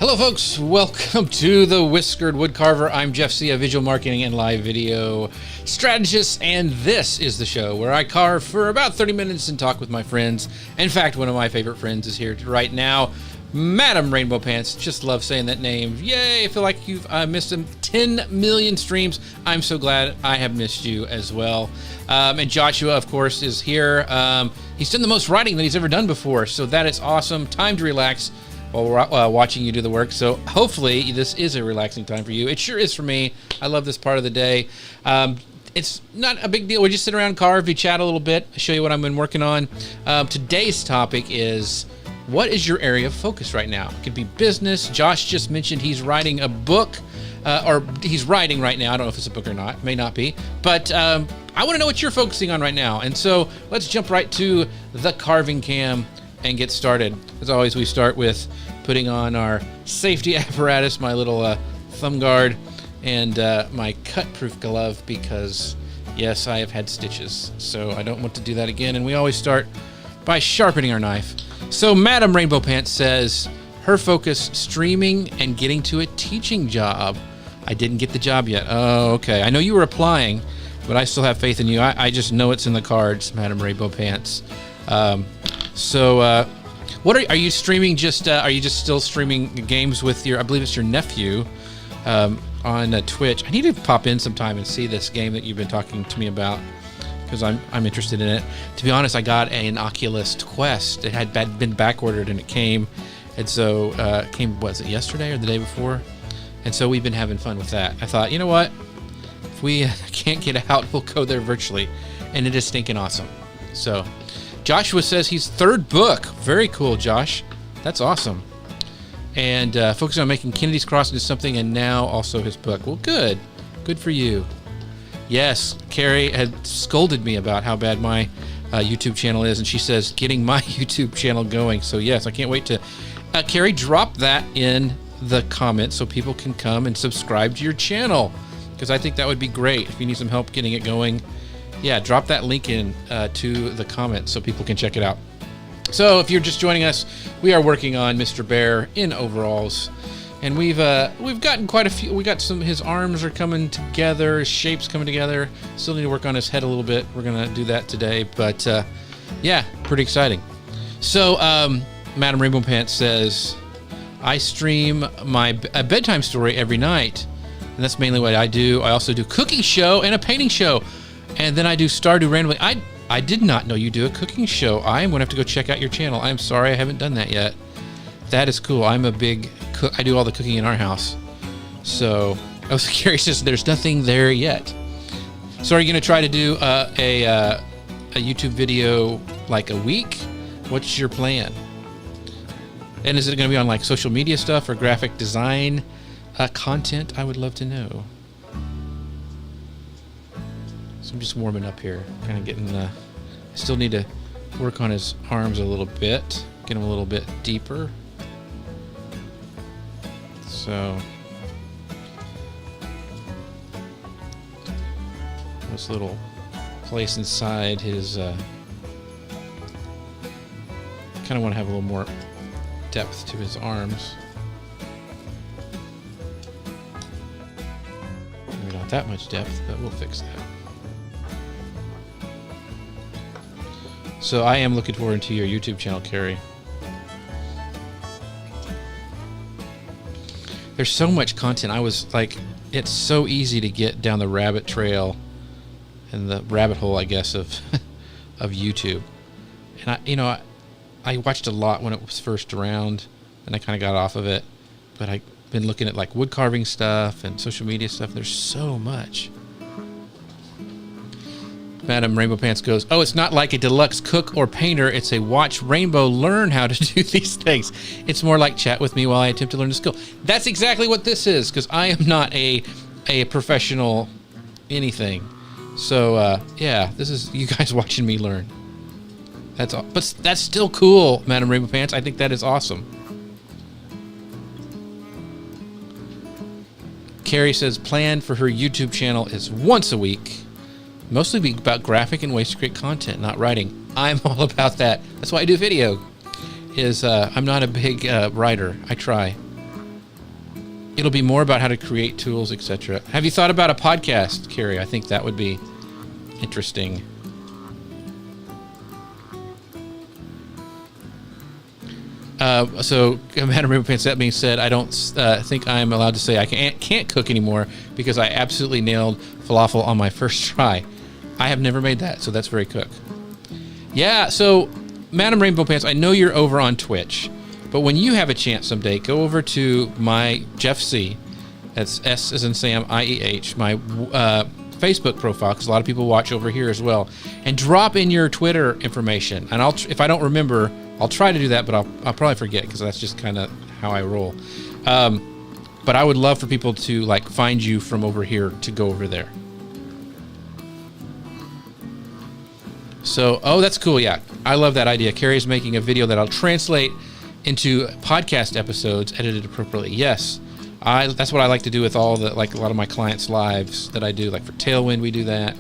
Hello folks, welcome to the Whiskered Woodcarver. I'm Jeff C., a visual marketing and live video strategist, and this is the show where I carve for about 30 minutes and talk with my friends. In fact, one of my favorite friends is here right now, Madam Rainbow Pants. Just love saying that name. Yay, I feel like you've missed him 10 million streams. I'm so glad I have missed you as well. And Joshua, of course, is here. He's done the most writing that he's ever done before, so that is awesome. Time to relax while we're watching you do the work. So hopefully this is a relaxing time for you. It sure is for me. I love this part of the day. It's not a big deal. We just sit around and carve, we chat a little bit, show you what I've been working on. Today's topic is, what is your area of focus right now? It could be business. Josh just mentioned he's writing a book, or he's writing right now. I don't know if it's a book or not. It may not be. But I want to know what you're focusing on right now. And so let's jump right to the carving cam and get started. As always, we start with putting on our safety apparatus, my little thumb guard, and my cut-proof glove, because yes, I have had stitches, so I don't want to do that again. And we always start by sharpening our knife. So Madam Rainbow Pants says her focus, streaming and getting to a teaching job. I didn't get the job yet. Oh, okay. I know you were applying, but I still have faith in you. I just know it's in the cards, Madam Rainbow Pants. What are you streaming? Are you just still streaming games with your, I believe it's your nephew, on Twitch? I need to pop in sometime and see this game that you've been talking to me about, because I'm interested in it. To be honest, I got an Oculus Quest. It had been back ordered and it came, and so it came, was it yesterday or the day before? And so we've been having fun with that. I thought, you know what? If we can't get out, we'll go there virtually, and it is stinking awesome. So Joshua says he's third book. Very cool, Josh. That's awesome. And focusing on making Kennedy's Cross into something, and now also his book. Well, good. Good for you. Yes, Carrie had scolded me about how bad my YouTube channel is, and she says getting my YouTube channel going. So yes, I can't wait to... Carrie, drop that in the comments so people can come and subscribe to your channel, because I think that would be great. If you need some help getting it going, yeah, drop that link in to the comments so people can check it out. So if you're just joining us, we are working on Mr. Bear in overalls, and we've gotten quite a few. We got some. His arms are coming together, his shape's coming together. Still need to work on his head a little bit. We're gonna do that today, but yeah, pretty exciting. So Madam Rainbow Pants says, I stream a bedtime story every night, and that's mainly what I do. I also do cooking show and a painting show. And then I do Stardew randomly. I did not know you do a cooking show. I am going to have to go check out your channel. I'm sorry I haven't done that yet. That is cool. I'm a big cook. I do all the cooking in our house. So I was curious, there's nothing there yet. So are you going to try to do a YouTube video like a week? What's your plan? And is it going to be on like social media stuff or graphic design content? I would love to know. I'm just warming up here, kind of getting I still need to work on his arms a little bit, get him a little bit deeper. So this little place inside his kind of want to have a little more depth to his arms. Maybe not that much depth, but we'll fix that. So I am looking forward to your YouTube channel, Carrie. There's so much content. I was like, it's so easy to get down the rabbit trail and the rabbit hole, I guess, of of YouTube. And I watched a lot when it was first around, and I kind of got off of it. But I've been looking at like wood carving stuff and social media stuff. There's so much. Madam Rainbow Pants goes, oh, it's not like a deluxe cook or painter. It's a watch Rainbow learn how to do these things. It's more like chat with me while I attempt to learn the skill. That's exactly what this is, because I am not a professional anything. So, yeah, this is you guys watching me learn. That's all. But that's still cool, Madam Rainbow Pants. I think that is awesome. Carrie says plan for her YouTube channel is once a week. Mostly be about graphic and ways to create content, not writing. I'm all about that. That's why I do video. I'm not a big writer. I try. it'll be more about how to create tools, etc. Have you thought about a podcast, Carrie? I think that would be interesting. So, Madam Rainbow Pants, that being said, I don't think I'm allowed to say I can't cook anymore because I absolutely nailed falafel on my first try. I have never made that, so that's very cook. Yeah, so, Madam Rainbow Pants, I know you're over on Twitch, but when you have a chance someday, go over to my Jeff C. That's S as in Sam, IEH, my Facebook profile, because a lot of people watch over here as well, and drop in your Twitter information. And if I don't remember, I'll try to do that, but I'll probably forget because that's just kind of how I roll. But I would love for people to like find you from over here to go over there. So, oh, that's cool. Yeah, I love that idea. Carrie's making a video that I'll translate into podcast episodes edited appropriately. Yes, that's what I like to do with all the a lot of my clients' lives that I do. Like for Tailwind, we do that.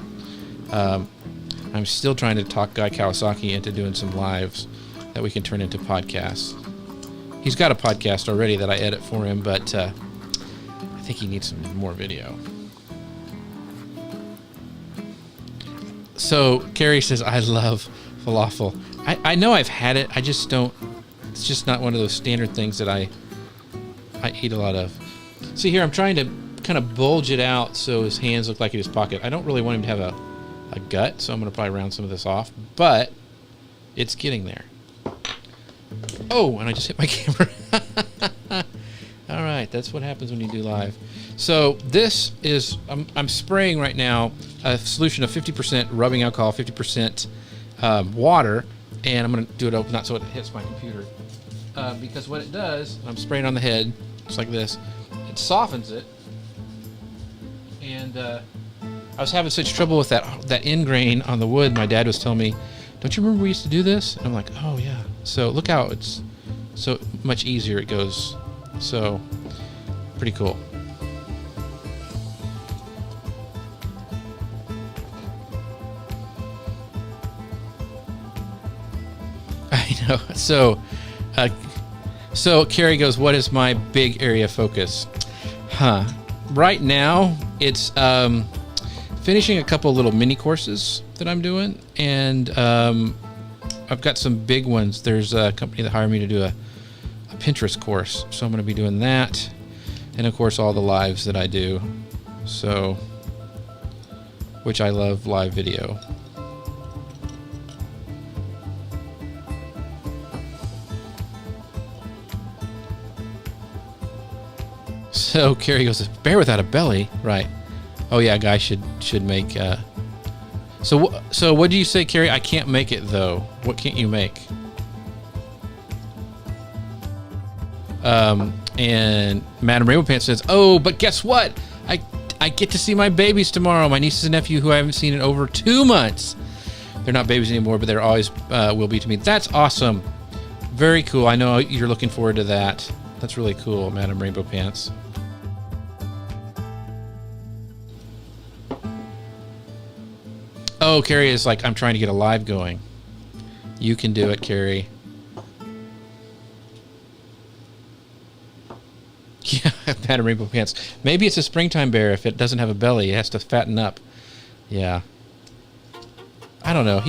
I'm still trying to talk Guy Kawasaki into doing some lives that we can turn into podcasts. He's got a podcast already that I edit for him, but I think he needs some more video. So Carrie says, I love falafel. I know I've had it. I just don't. It's just not one of those standard things that I eat a lot of. See here, I'm trying to kind of bulge it out so his hands look like in his pocket. I don't really want him to have a gut, so I'm going to probably round some of this off, but it's getting there. Oh, and I just hit my camera. All right, that's what happens when you do live. So this is, I'm spraying right now a solution of 50% rubbing alcohol, 50% water, and I'm going to do it not so it hits my computer. Because what it does, I'm spraying on the head, just like this, it softens it. And I was having such trouble with that end grain on the wood. My dad was telling me, don't you remember we used to do this? And I'm like, oh yeah. So look how it's so much easier it goes. So pretty cool. I know. So Carrie goes, what is my big area of focus? Right now it's finishing a couple little mini courses that I'm doing, and I've got some big ones. There's a company that hired me to do a Pinterest course, so I'm going to be doing that, and of course all the lives that I do, so which I love live video. So Carrie goes, bear without a belly, right? Oh yeah, guys should make. So what do you say, Carrie? I can't make it though. What can't you make? And Madam Rainbow Pants says, oh, but guess what? I get to see my babies tomorrow. My nieces and nephew who I haven't seen in over 2 months. They're not babies anymore, but they're always will be to me. That's awesome. Very cool. I know you're looking forward to that. That's really cool, Madam Rainbow Pants. Oh, Carrie is like, I'm trying to get a live going. You can do it, Carrie. Yeah, Madam Rainbow Pants. Maybe it's a springtime bear. If it doesn't have a belly, it has to fatten up. Yeah. I don't know.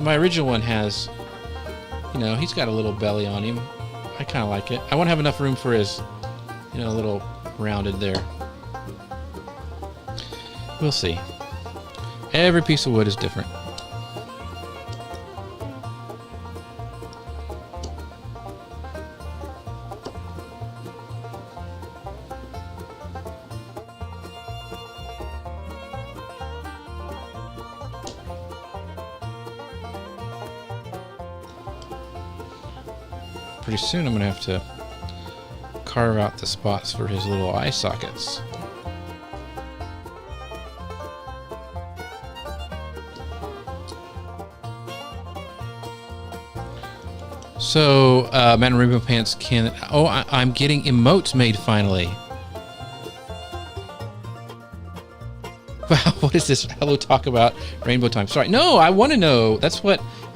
My original one has, he's got a little belly on him. I kind of like it. I want to have enough room for his, little rounded there. We'll see. Every piece of wood is different. Pretty soon I'm going to have to carve out the spots for his little eye sockets. So, Madam Rainbow Pants I'm getting emotes made finally. Wow, what is this? Hello, talk about rainbow time. Sorry, no, I want to know.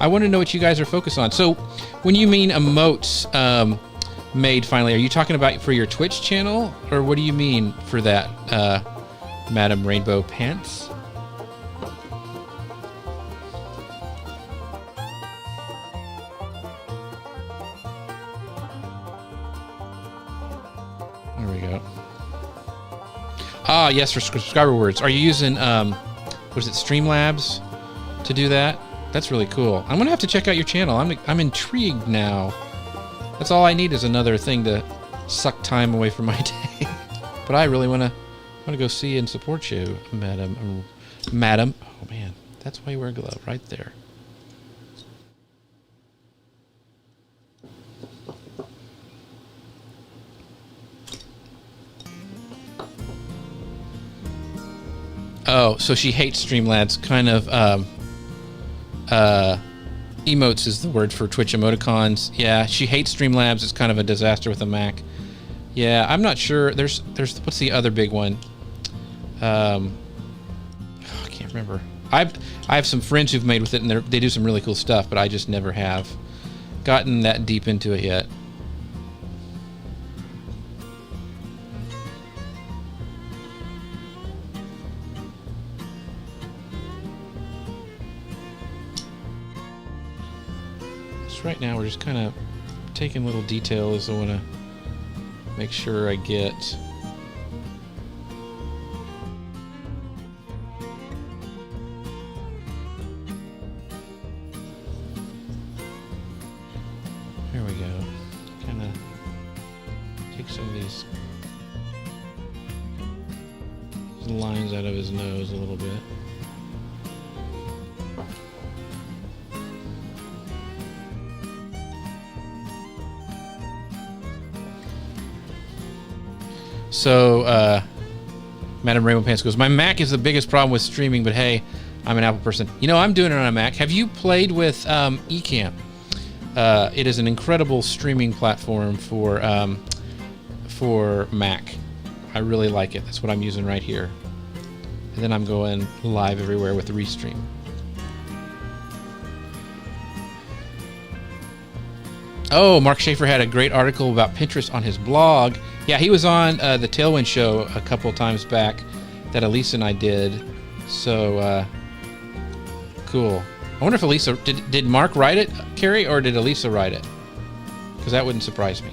I want to know what you guys are focused on. So, when you mean emotes, made finally. Are you talking about for your Twitch channel, or what do you mean for that, Madam Rainbow Pants? There we go. Ah, yes, for subscriber words. Are you using, what is it, Streamlabs to do that? That's really cool. I'm gonna have to check out your channel. I'm intrigued now. That's all I need is another thing to suck time away from my day. But I really wanna go see and support you, Madam. Oh man, that's why you wear a glove right there. Oh, so she hates Streamlabs. Kind of, emotes is the word for Twitch emoticons. Yeah, she hates Streamlabs. It's kind of a disaster with a Mac. Yeah, I'm not sure. There's what's the other big one? I can't remember. I have some friends who've made with it, and they do some really cool stuff, but I just never have gotten that deep into it yet. Right now we're just kind of taking little details I want to make sure I get. There we go. Kind of take some of these lines out of his nose a little bit. So, Madam Rainbow Pants goes, my Mac is the biggest problem with streaming, but hey, I'm an Apple person. You know, I'm doing it on a Mac. Have you played with Ecamm? It is an incredible streaming platform for Mac. I really like it. That's what I'm using right here. And then I'm going live everywhere with the Restream. Oh, Mark Schaefer had a great article about Pinterest on his blog. Yeah, he was on the Tailwind show a couple times back that Elisa and I did. So, cool. I wonder if Elisa... Did Mark write it, Carrie, or did Elisa write it? Because that wouldn't surprise me.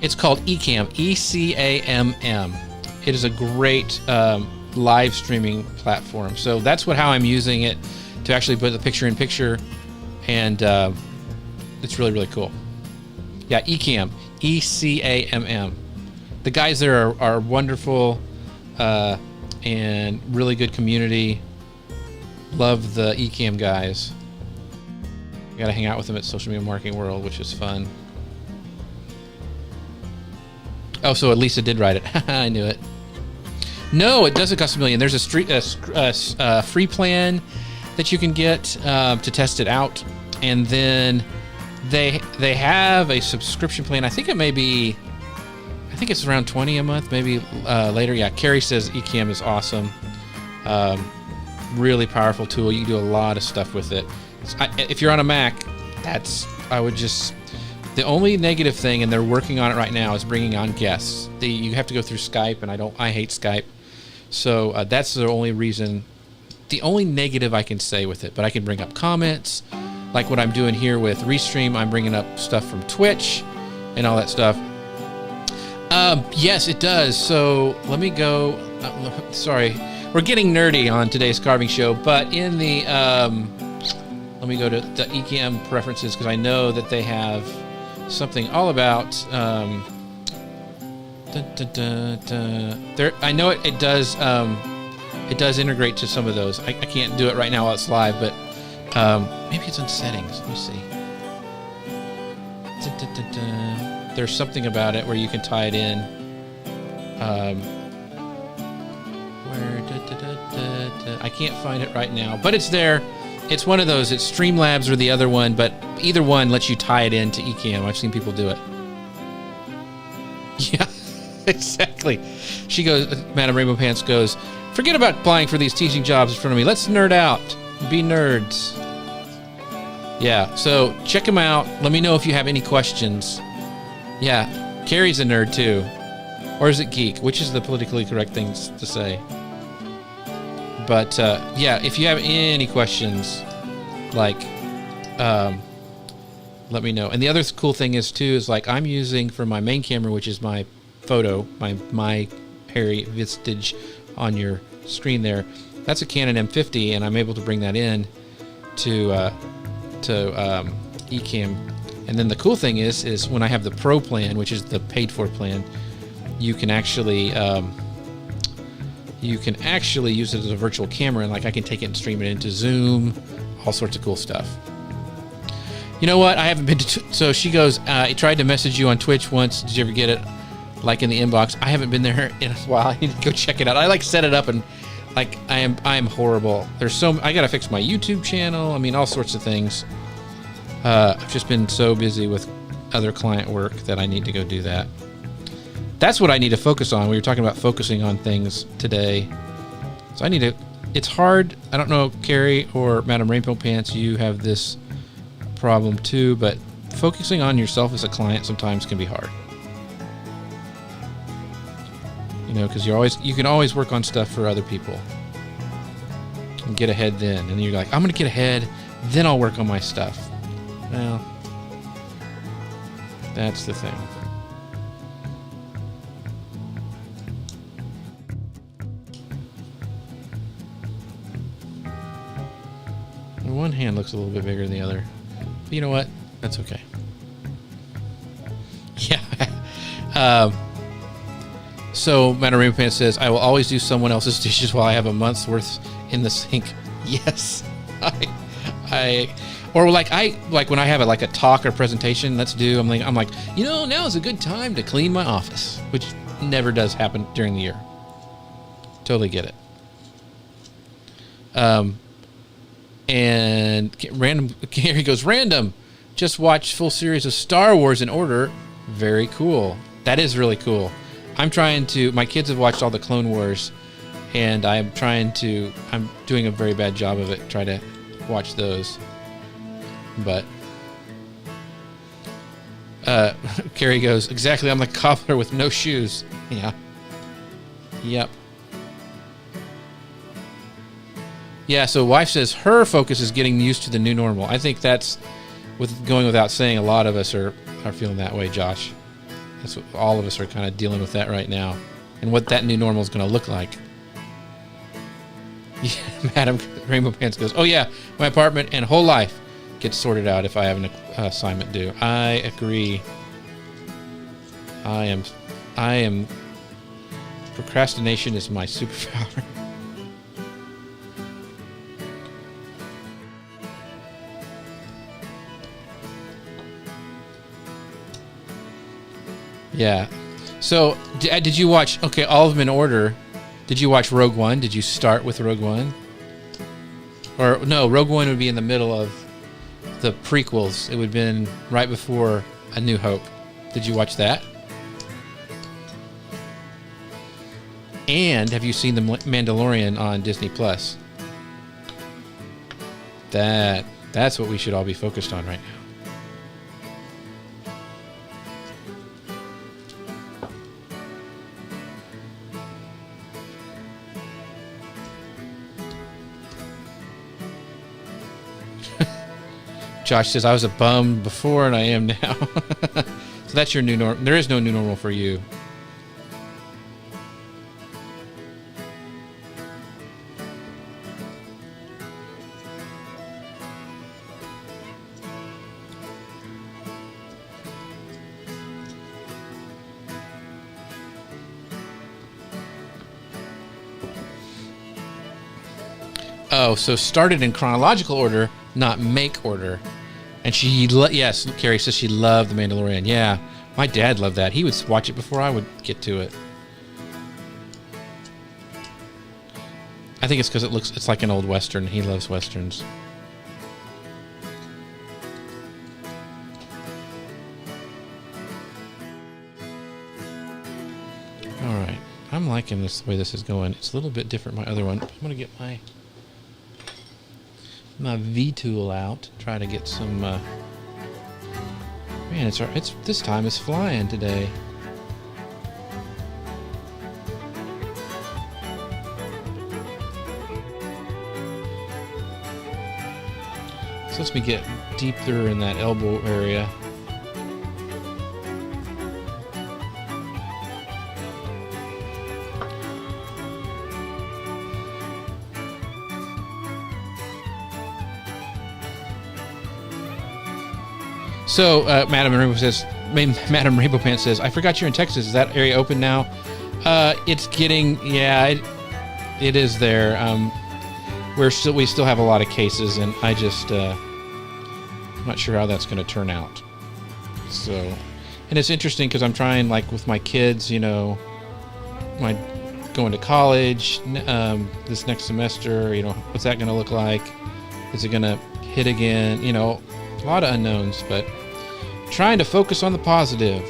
It's called Ecamm, E-C-A-M-M. It is a great live streaming platform. So that's how I'm using it, to actually put the picture in picture, and it's really, really cool. Yeah, Ecamm, E-C-A-M-M. The guys there are wonderful and really good community. Love the Ecamm guys. Got to hang out with them at Social Media Marketing World, which is fun. Oh, so Lisa did write it. I knew it. No, it doesn't cost $1 million. There's a free plan that you can get to test it out, and then they have a subscription plan. I think it's around $20 a month, maybe later. Yeah, Carrie says Ecamm is awesome. Really powerful tool. You can do a lot of stuff with it. If you're on a Mac, the only negative thing, and they're working on it right now, is bringing on guests. You have to go through Skype, and I hate Skype. So that's the only reason, the only negative I can say with it. But I can bring up comments, like what I'm doing here with Restream. I'm bringing up stuff from Twitch and all that stuff. Yes, it does. So let me go. Sorry, we're getting nerdy on today's carving show, but in the let me go to the Ecamm preferences, because I know that they have something all about there. I know it does integrate to some of those. I can't do it right now while it's live, but maybe it's in settings. Let me see. There's something about it where you can tie it in. I can't find it right now, but it's there. It's one of those. It's Streamlabs or the other one, but either one lets you tie it into Ecamm. I've seen people do it. Yeah, exactly. She goes, Madam Rainbow Pants goes, Forget about applying for these teaching jobs in front of me. Let's nerd out. Be nerds. Yeah, so check them out. Let me know if you have any questions. Yeah, Carrie's a nerd too. Or is it geek? Which is the politically correct thing to say? But yeah, if you have any questions, like, let me know. And the other cool thing is too, is like I'm using for my main camera, which is my photo, my hairy vistage on your screen there. That's a Canon M50, and I'm able to bring that in to Ecamm. And then the cool thing is when I have the Pro plan, which is the paid for plan, you can actually use it as a virtual camera, and like I can take it and stream it into Zoom, all sorts of cool stuff. You know what? I haven't been to. So she goes. I tried to message you on Twitch once. Did you ever get it? Like in the inbox. I haven't been there in a while. I need to go check it out. I like set it up and like I am horrible. There's I gotta fix my YouTube channel. I mean, all sorts of things. I've just been so busy with other client work that I need to go do that. That's what I need to focus on. We were talking about focusing on things today. So I need to, it's hard. I don't know, Carrie or Madam Rainbow Pants, you have this problem too, but focusing on yourself as a client sometimes can be hard. You know, because you can always work on stuff for other people and get ahead then. And you're like, I'm going to get ahead, then I'll work on my stuff. Well, that's the thing. One hand looks a little bit bigger than the other. But you know what? That's okay. Yeah. So, Madam Rainbow Pants says, I will always do someone else's dishes while I have a month's worth in the sink. Yes. Or like when I have a talk or presentation, I'm like, you know, now is a good time to clean my office, which never does happen during the year. Totally get it. And Gary goes, random. Just watched full series of Star Wars in order. Very cool. That is really cool. My kids have watched all the Clone Wars, and I'm doing a very bad job of it, try to watch those. But Carrie goes, exactly, I'm like a cobbler with no shoes. Yeah. Yep. Yeah, so wife says her focus is getting used to the new normal. I think that's, going without saying, a lot of us are feeling that way, Josh. That's what all of us are kind of dealing with that right now. And what that new normal is going to look like. Yeah, Madam Rainbow Pants goes, oh yeah, my apartment and whole life gets sorted out if I have an assignment due. I agree. I am, procrastination is my superpower. Yeah. So, did you watch, okay, all of them in order. Did you watch Rogue One? Did you start with Rogue One? Or, no, Rogue One would be in the middle of the prequels. It would have been right before A New Hope. Did you watch that? And have you seen The Mandalorian on Disney Plus? That's what we should all be focused on right now. Josh says, I was a bum before and I am now. So that's your new normal. There is no new normal for you. Oh, so started in chronological order, not make order. And yes, Carrie says she loved The Mandalorian. Yeah, my dad loved that. He would watch it before I would get to it. I think it's because it's like an old Western. He loves Westerns. All right. I'm liking this the way this is going. It's a little bit different from my other one. I'm gonna get my V tool out. Try to get some. Man, it's this time is flying today. So lets me get deeper in that elbow area. So, Madam Rainbow Pants says, I forgot you're in Texas. Is that area open now? It's getting, it is there. We still have a lot of cases, and I just, I'm not sure how that's going to turn out. So, and it's interesting because I'm trying, like, with my kids, you know, going to college this next semester, you know, what's that going to look like? Is it going to hit again? You know, a lot of unknowns, but trying to focus on the positive.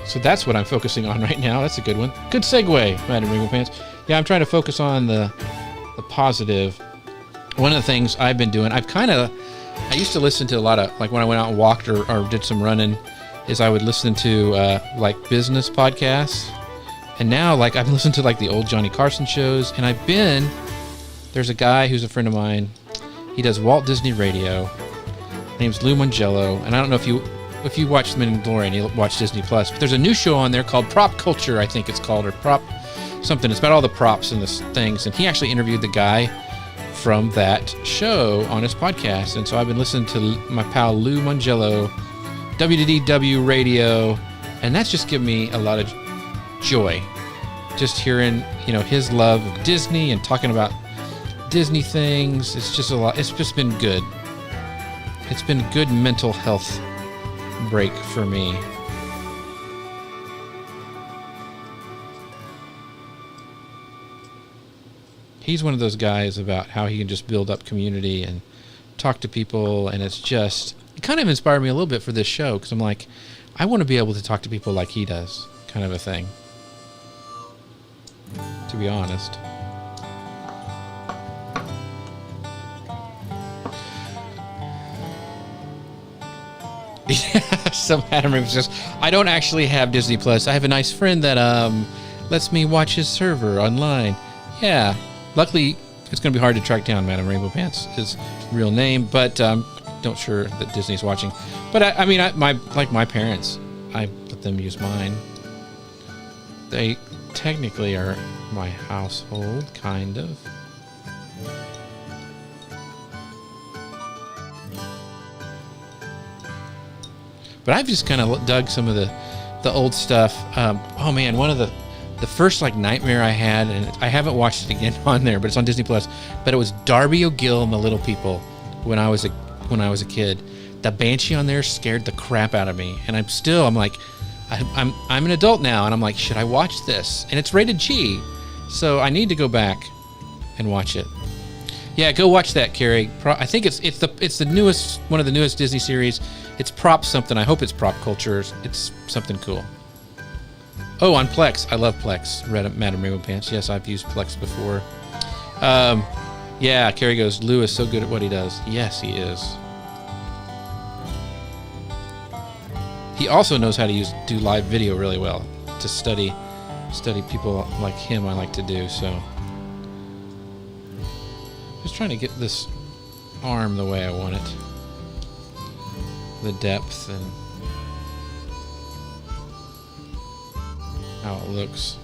So that's what I'm focusing on right now. That's a good one. Good segue, Madam Rainbow Pants. Yeah, I'm trying to focus on the positive. One of the things I've been doing, I used to listen to a lot of, like when I went out and walked or did some running, is I would listen to like business podcasts. And now, like, I've listened to like the old Johnny Carson shows, and there's a guy who's a friend of mine. He does Walt Disney Radio. His name's Lou Mongello, and I don't know if you watch The Mandalorian, you watch Disney Plus, but there's a new show on there called Prop Culture, I think it's called, or Prop something. It's about all the props and the things, and he actually interviewed the guy from that show on his podcast, and so I've been listening to my pal Lou Mongello, WDW Radio, and that's just given me a lot of joy, just hearing, you know, his love of Disney and talking about Disney things. It's just a lot. It's just been good. It's been a good mental health break for me. He's one of those guys about how he can just build up community and talk to people, and it kind of inspired me a little bit for this show, because I'm like, I want to be able to talk to people like he does, kind of a thing, to be honest. Yeah, some Adam Raven says, I don't actually have Disney Plus. I have a nice friend that lets me watch his server online. Yeah, luckily it's going to be hard to track down Madam Rainbow Pants, his real name, but don't sure that Disney's watching. But I mean, my parents, I let them use mine. They technically are my household, kind of. But I've just kind of dug some of the old stuff. Oh man, one of the first like nightmare I had, and I haven't watched it again on there, but it's on Disney Plus. But it was Darby O'Gill and the Little People when I was a kid. The Banshee on there scared the crap out of me, and I'm like, I'm an adult now, and I'm like, should I watch this? And it's rated G, so I need to go back and watch it. Yeah, go watch that, Carrie. I think it's the newest, one of the newest Disney series. It's Prop something. I hope it's Prop Culture. It's something cool. Oh, on Plex. I love Plex. Madam Rainbow Pants. Yes, I've used Plex before. Yeah, Carrie goes, Lou is so good at what he does. Yes, he is. He also knows how to do live video really well. To study people like him, I like to do, so. Just trying to get this arm the way I want it. The depth and how it looks.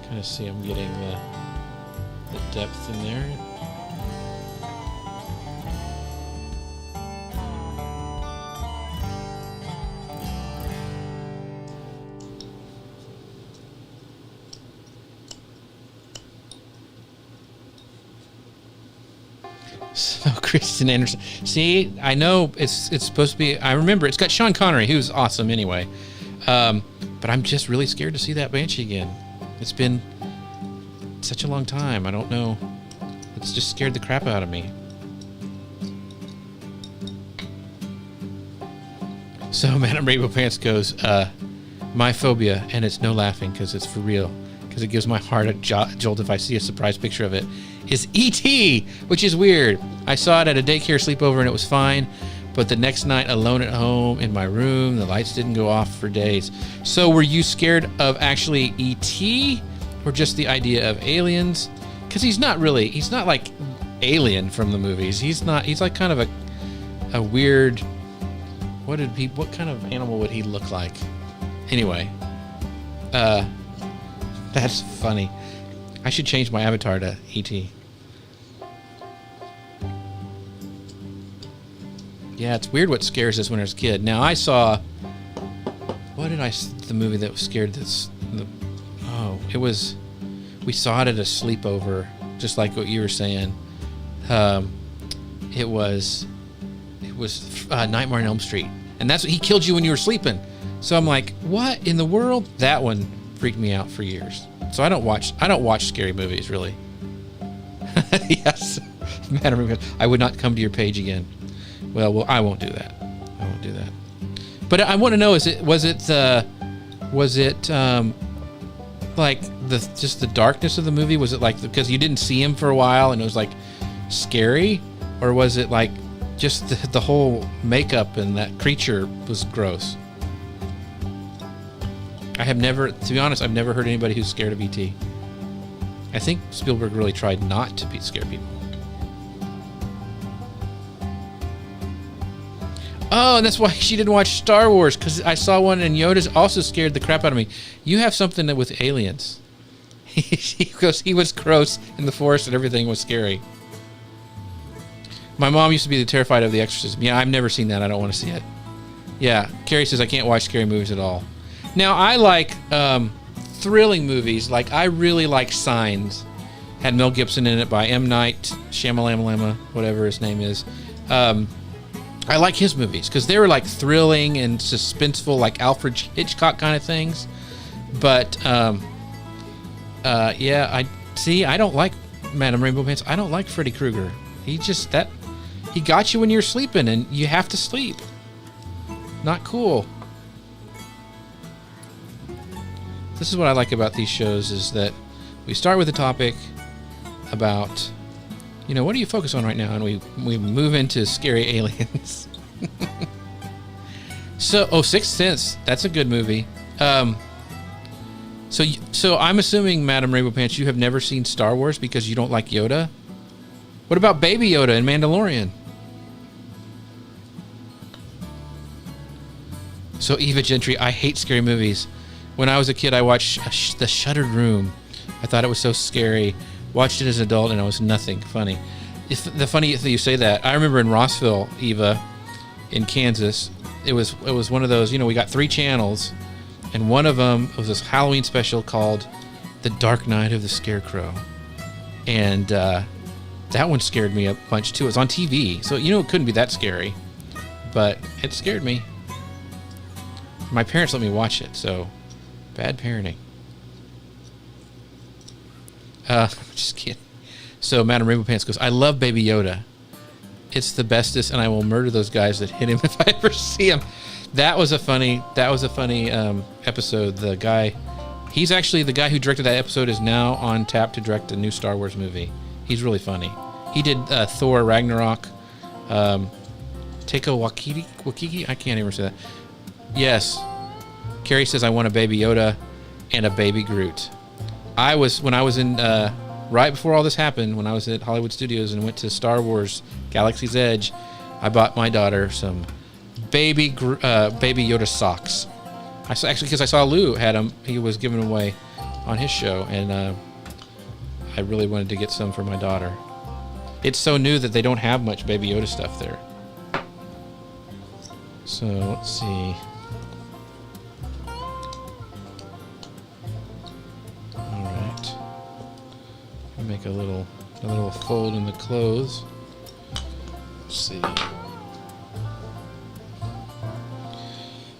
Kind of see I'm getting the depth in there. So Kristen Anderson. See, I know it's supposed to be. I remember it's got Sean Connery, who's awesome anyway. But I'm just really scared to see that Banshee again. It's been such a long time. I don't know. It's just scared the crap out of me. So Madam Rainbow Pants goes, my phobia, and it's no laughing because it's for real, because it gives my heart a jolt if I see a surprise picture of it, is E.T., which is weird. I saw it at a daycare sleepover and it was fine, but the next night alone at home in my room, the lights didn't go off for days. So were you scared of actually E.T. or just the idea of aliens? Because he's not like Alien from the movies. He's like kind of a weird, what kind of animal would he look like? Anyway, that's funny. I should change my avatar to E.T. Yeah, it's weird what scares us when I was a kid. Now I saw, the movie that was scared we saw it at a sleepover, just like what you were saying. It was Nightmare on Elm Street, and that's what he killed you when you were sleeping. So I'm like, what in the world? That one freaked me out for years. So I don't watch scary movies really. Yes, I would not come to your page again. Well, I won't do that. But I want to know: was it like just the darkness of the movie? Was it like because you didn't see him for a while and it was like scary, or was it like just the whole makeup and that creature was gross? To be honest, I've never heard anybody who's scared of E.T. I think Spielberg really tried not to scare people. Oh, and that's why she didn't watch Star Wars, because I saw one and Yoda's also scared the crap out of me. You have something with aliens. He was gross in the forest and everything was scary. My mom used to be terrified of The Exorcism. Yeah, I've never seen that. I don't want to see it. Yeah, Carrie says I can't watch scary movies at all. Now, I like thrilling movies. Like, I really like Signs. Had Mel Gibson in it by M. Night Shyamalan, whatever his name is. I like his movies because they were like thrilling and suspenseful, like Alfred Hitchcock kind of things. But yeah, I don't like Madame Rainbow Pants. I don't like Freddy Krueger. He got you when you're sleeping, and you have to sleep. Not cool. This is what I like about these shows, is that we start with a topic about, what do you focus on right now? And we move into scary aliens. So, Sixth Sense, that's a good movie. So I'm assuming, Madam Rainbow Pants, you have never seen Star Wars because you don't like Yoda? What about Baby Yoda in Mandalorian? So Eva Gentry, I hate scary movies. When I was a kid, I watched The Shuttered Room. I thought it was so scary. Watched it as an adult, and it was nothing funny. The funny that you say that, I remember in Rossville, Eva, in Kansas, it was one of those, we got 3 channels, and one of them was this Halloween special called The Dark Night of the Scarecrow. And that one scared me a bunch, too. It was on TV, so, it couldn't be that scary. But it scared me. My parents let me watch it, so bad parenting. Just kidding. So Madam Rainbow Pants goes, I love Baby Yoda. It's the bestest, and I will murder those guys that hit him if I ever see him. That was a funny episode. The guy, he's actually the guy who directed that episode, is now on tap to direct a new Star Wars movie. He's really funny. He did Thor Ragnarok. Taika Waititi? I can't even say that. Yes. Carrie says I want a Baby Yoda and a Baby Groot. When I was in right before all this happened, when I was at Hollywood Studios and went to Star Wars Galaxy's Edge, I bought my daughter some baby Yoda socks. Because I saw Lou had them. He was giving them away on his show, and I really wanted to get some for my daughter. It's so new that they don't have much Baby Yoda stuff there. So let's see. Make a little fold in the clothes. Let's see.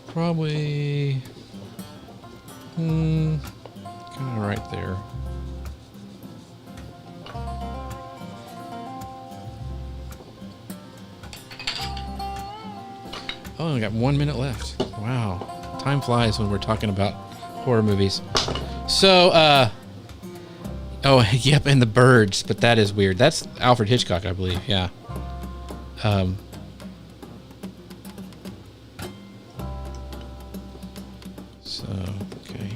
Probably kind of right there. Oh, I got 1 minute left. Wow. Time flies when we're talking about horror movies. So, oh, yep, and the birds, but that is weird. That's Alfred Hitchcock, I believe, yeah. So, okay.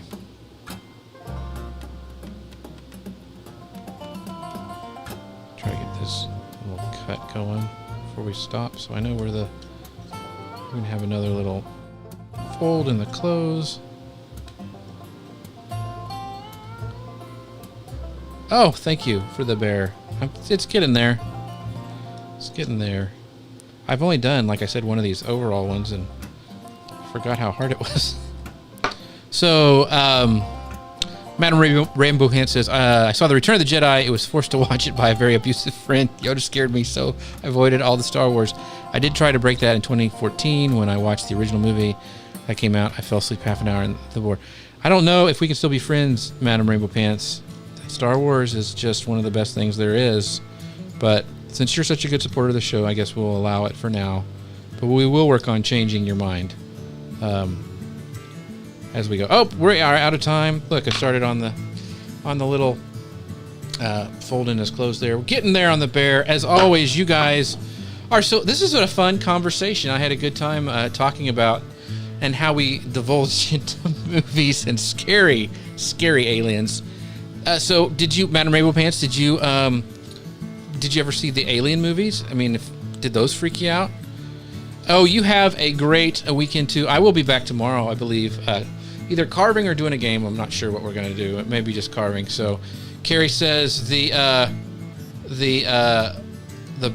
Try to get this little cut going before we stop, so I know where the... We're going to have another little fold in the close. Oh, thank you for the bear. It's getting there. It's getting there. I've only done, like I said, one of these overall ones and forgot how hard it was. So, Madam Rainbow Hand says, I saw The Return of the Jedi. It was forced to watch it by a very abusive friend. Yoda scared me, so I avoided all the Star Wars. I did try to break that in 2014 when I watched the original movie that came out. I fell asleep half an hour in the war. I don't know if we can still be friends, Madam Rainbow Pants. Star Wars is just one of the best things there is. But since you're such a good supporter of the show, I guess we'll allow it for now. But we will work on changing your mind as we go. Oh, we are out of time. Look, I started on the little folding is closed there. We're getting there on the bear. As always, you guys are so... This is a fun conversation. I had a good time talking about and how we divulged into movies and scary aliens. So, did you, Madam Rainbow Pants, did you ever see the Alien movies? I mean, did those freak you out? Oh, you have a weekend too. I will be back tomorrow, I believe. Either carving or doing a game. I'm not sure what we're going to do. Maybe just carving. So, Carrie says the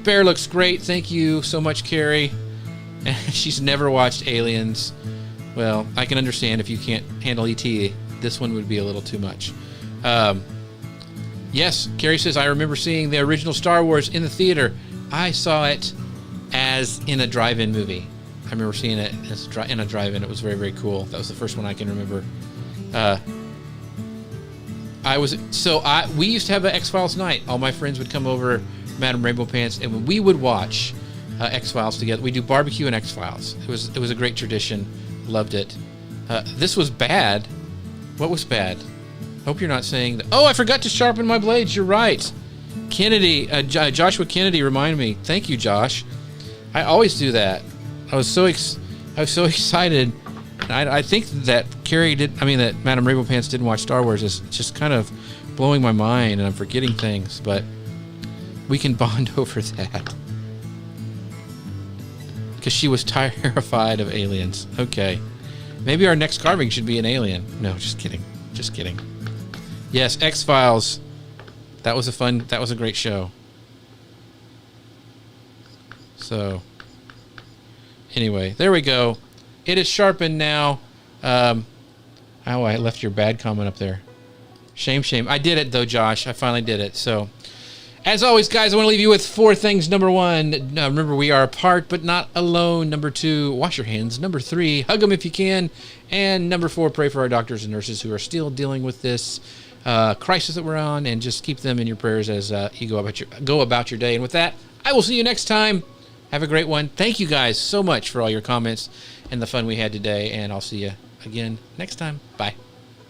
bear looks great. Thank you so much, Carrie. She's never watched Aliens. Well, I can understand if you can't handle E.T. This one would be a little too much. Yes, Carrie says, I remember seeing the original Star Wars in the theater. I saw it as in a drive-in movie. I remember seeing it as in a drive-in. It was very, very cool. That was the first one I can remember. We used to have an X-Files night. All my friends would come over, Madam Rainbow Pants, and we would watch X-Files together. We do barbecue and X-Files. It was a great tradition. Loved it. This was bad. What was bad? Hope you're not saying that. Oh, I forgot to sharpen my blades. You're right. Kennedy, Joshua Kennedy reminded me. Thank you, Josh. I always do that. I was so excited. I think that that Madam Rainbow Pants didn't watch Star Wars is just kind of blowing my mind, and I'm forgetting things. But we can bond over that because she was terrified of aliens. Okay, maybe our next carving should be an alien. No, just kidding. Just kidding. Yes, X-Files. That was a great show. So, anyway, there we go. It is sharpened now. I left your bad comment up there. Shame. I did it, though, Josh. I finally did it. So, as always, guys, I want to leave you with 4 things. Number 1, remember we are apart but not alone. Number 2, wash your hands. Number 3, hug them if you can. And number 4, pray for our doctors and nurses who are still dealing with this crisis that we're on, and just keep them in your prayers as you go about your day. And with that, I will see you next time. Have a great one. Thank you guys so much for all your comments and the fun we had today, and I'll see you again next time. Bye.